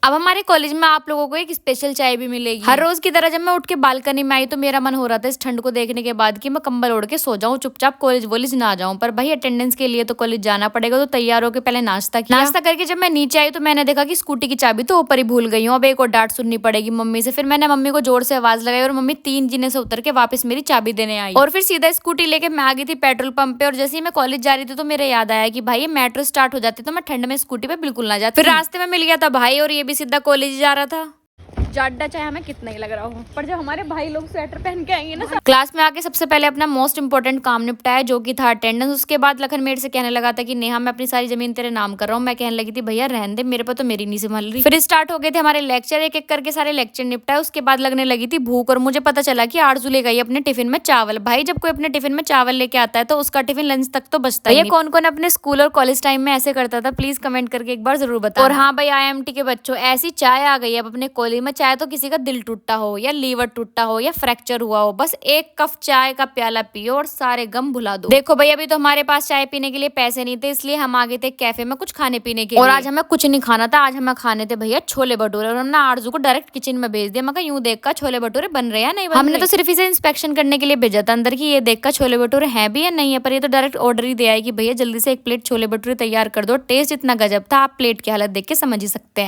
अब हमारे कॉलेज में आप लोगों को एक स्पेशल चाय भी मिलेगी। हर रोज की तरह जब मैं उठ के बालकनी में आई तो मेरा मन हो रहा था इस ठंड को देखने के बाद कि मैं कंबल ओढ़ के सो जाऊं, चुपचाप कॉलेज वॉलेज ना जाऊं। पर भाई अटेंडेंस के लिए तो कॉलेज जाना पड़ेगा, तो तैयार होकर पहले नाश्ता किया। नाश्ता करके जब मैं नीचे आई तो मैंने देखा कि स्कूटी की चाबी तो ऊपर ही भूल गई हूँ। अब एक और डांट सुननी पड़ेगी मम्मी से। फिर मैंने मम्मी को जोर से आवाज लगाई और मम्मी 3 जीने से उतर के वापस मेरी चाबी देने आई और फिर सीधा स्कूटी लेके मैं आ गई थी पेट्रोल पंप पे। और जैसे ही मैं कॉलेज जा रही थी तो मेरे याद आया कि भाई ये मेट्रो स्टार्ट हो जाती तो मैं ठंड में स्कूटी पे बिल्कुल ना जाती। फिर रास्ते में मिल गया था भाई और ये भी सीधा कॉलेज जा रहा था। जाडा चाहे हमें कितना ही लग रहा हो, पर जब हमारे भाई लोग स्वेटर पहन के आएंगे ना क्लास में आके सबसे पहले अपना मोस्ट इंपोर्टेंट काम निपटाया जो कि था अटेंडेंस। उसके बाद लखन मेरे से कहने लगा था कि नेहा मैं अपनी सारी जमीन तेरे नाम कर रहा हूँ। मैं कहने लगी थी भैया रहने दे, मेरे पर तो मेरी नहीं संभल रही। फिर स्टार्ट हो गए थे हमारे लेक्चर, एक एक करके सारे लेक्चर निपटाए। उसके बाद लगने लगी थी भूख और मुझे पता चला कि आरजू ले गई अपने टिफिन में चावल। भाई जब कोई अपने टिफिन में चावल लेके आता है तो उसका टिफिन लंच तक तो बचता है। कौन कौन अपने स्कूल और कॉलेज टाइम में ऐसे करता था प्लीज कमेंट करके एक बार जरूर बताओ। और हाँ भाई IMT के बच्चों, ऐसी चाय आ गई अब अपने कॉलेज में, चाहे तो किसी का दिल टूटा हो या लीवर टूटा हो या फ्रैक्चर हुआ हो, बस एक कप चाय का प्याला पियो और सारे गम भुला दो। देखो भाई अभी तो हमारे पास चाय पीने के लिए पैसे नहीं थे, इसलिए हम आ गए थे कैफे में कुछ खाने पीने के लिए। और आज हमें कुछ नहीं खाना था, आज हमें खाने थे भैया छोले भटूरे। और हमने आरजू को डायरेक्ट किचन में भेज दिया। मैं यूं देखकर छोले भटूरे बन रहे हैं नहीं बन हमने तो सिर्फ इसे इंस्पेक्शन करने के लिए भेजा था अंदर की ये देखकर छोले भटूरे हैं भी या नहीं है। पर ये तो डायरेक्ट ऑर्डर ही दिया है कि भैया जल्दी से 1 प्लेट छोले भटूरे तैयार कर दो। टेस्ट इतना गजब था, आप प्लेट की हालत देख के समझ ही सकते हैं।